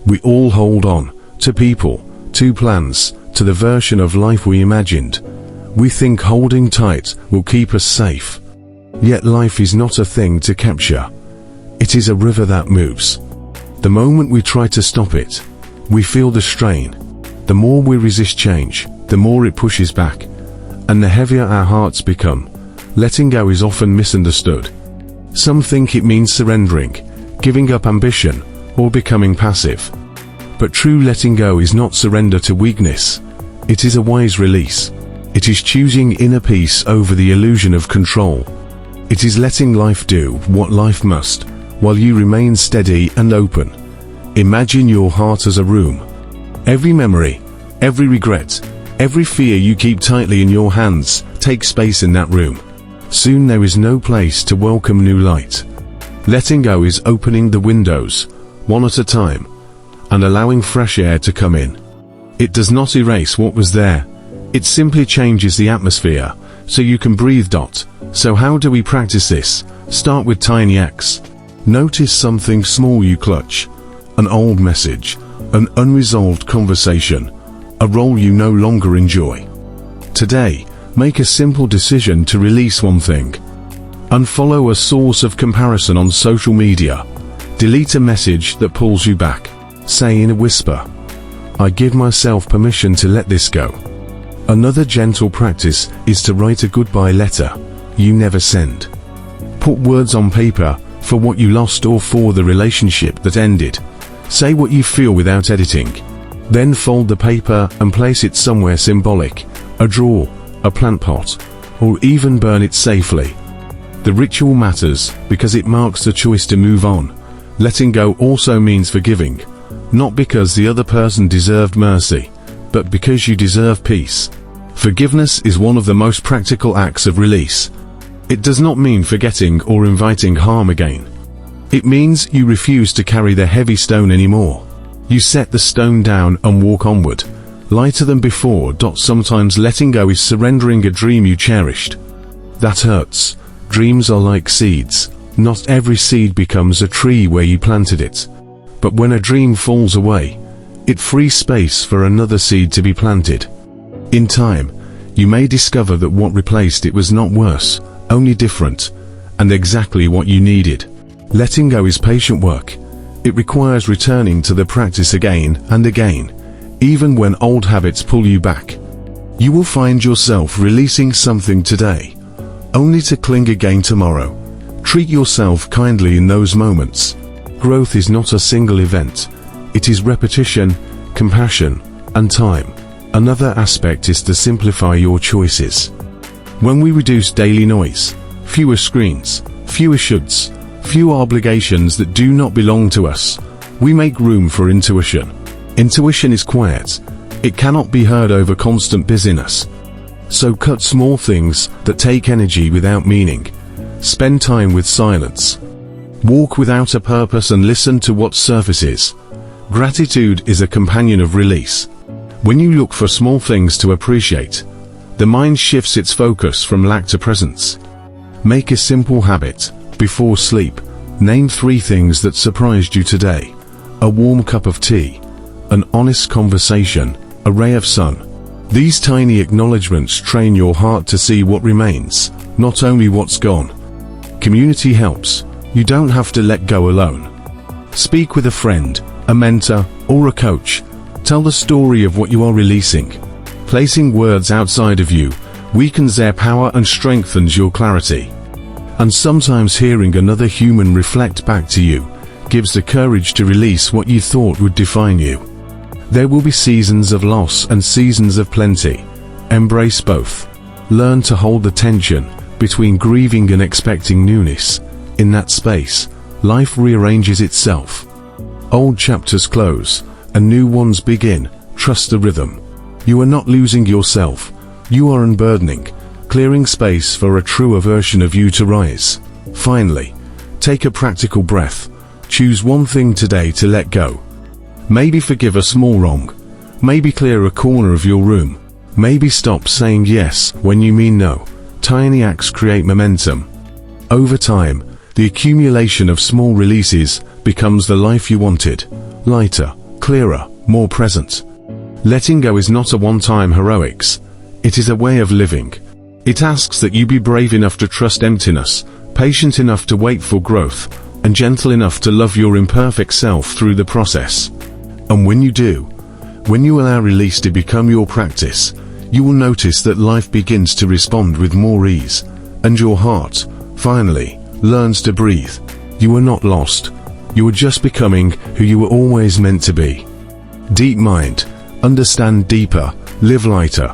We all hold on to people, to plans, to the version of life we imagined. We think holding tight will keep us safe. Yet life is not a thing to capture. It is a river that moves. The moment we try to stop it, we feel the strain. The more we resist change, the more it pushes back, and the heavier our hearts become. Letting go is often misunderstood. Some think it means surrendering, giving up ambition, or becoming passive. But true letting go is not surrender to weakness. It is a wise release. It is choosing inner peace over the illusion of control. It is letting life do what life must, while you remain steady and open. Imagine your heart as a room. Every memory, every regret, every fear you keep tightly in your hands takes space in that room. Soon there is no place to welcome new light. Letting go is opening the windows, one at a time, and allowing fresh air to come in. It does not erase what was there. It simply changes the atmosphere, so you can breathe. So how do we practice this? Start with tiny acts. Notice something small you clutch. An old message, an unresolved conversation, a role you no longer enjoy. Today, make a simple decision to release one thing. Unfollow a source of comparison on social media. Delete a message that pulls you back. Say in a whisper, I give myself permission to let this go. Another gentle practice is to write a goodbye letter you never send. Put words on paper for what you lost or for the relationship that ended. Say what you feel without editing. Then fold the paper and place it somewhere symbolic, a drawer, a plant pot, or even burn it safely. The ritual matters because it marks the choice to move on. Letting go also means forgiving, not because the other person deserved mercy, but because you deserve peace. Forgiveness is one of the most practical acts of release. It does not mean forgetting or inviting harm again. It means you refuse to carry the heavy stone anymore. You set the stone down and walk onward, lighter than before. Sometimes letting go is surrendering a dream you cherished. That hurts. Dreams are like seeds. Not every seed becomes a tree where you planted it. But when a dream falls away, it frees space for another seed to be planted. In time, you may discover that what replaced it was not worse, only different, and exactly what you needed. Letting go is patient work. It requires returning to the practice again and again, even when old habits pull you back. You will find yourself releasing something today, only to cling again tomorrow. Treat yourself kindly in those moments. Growth is not a single event. It is repetition, compassion, and time. Another aspect is to simplify your choices. When we reduce daily noise, fewer screens, fewer shoulds, fewer obligations that do not belong to us, we make room for intuition. Intuition is quiet. It cannot be heard over constant busyness. So cut small things that take energy without meaning. Spend time with silence. Walk without a purpose and listen to what surfaces. Gratitude is a companion of release. When you look for small things to appreciate, the mind shifts its focus from lack to presence. Make a simple habit. Before sleep, name 3 things that surprised you today. A warm cup of tea, an honest conversation, a ray of sun. These tiny acknowledgements train your heart to see what remains, not only what's gone. Community helps. You don't have to let go alone. Speak with a friend, a mentor, or a coach. Tell the story of what you are releasing. Placing words outside of you weakens their power and strengthens your clarity. And sometimes hearing another human reflect back to you gives the courage to release what you thought would define you. There will be seasons of loss and seasons of plenty. Embrace both. Learn to hold the tension between grieving and expecting newness. In that space, life rearranges itself. Old chapters close, and new ones begin. Trust the rhythm. You are not losing yourself. You are unburdening, clearing space for a truer version of you to rise. Finally, take a practical breath. Choose one thing today to let go. Maybe forgive a small wrong. Maybe clear a corner of your room. Maybe stop saying yes when you mean no. Tiny acts create momentum. Over time, the accumulation of small releases becomes the life you wanted. Lighter, clearer, more present. Letting go is not a one-time heroics. It is a way of living. It asks that you be brave enough to trust emptiness, patient enough to wait for growth, and gentle enough to love your imperfect self through the process. And when you do, when you allow release to become your practice, you will notice that life begins to respond with more ease, and your heart, finally, learns to breathe. You are not lost. You are just becoming who you were always meant to be. Deep mind, understand deeper, live lighter,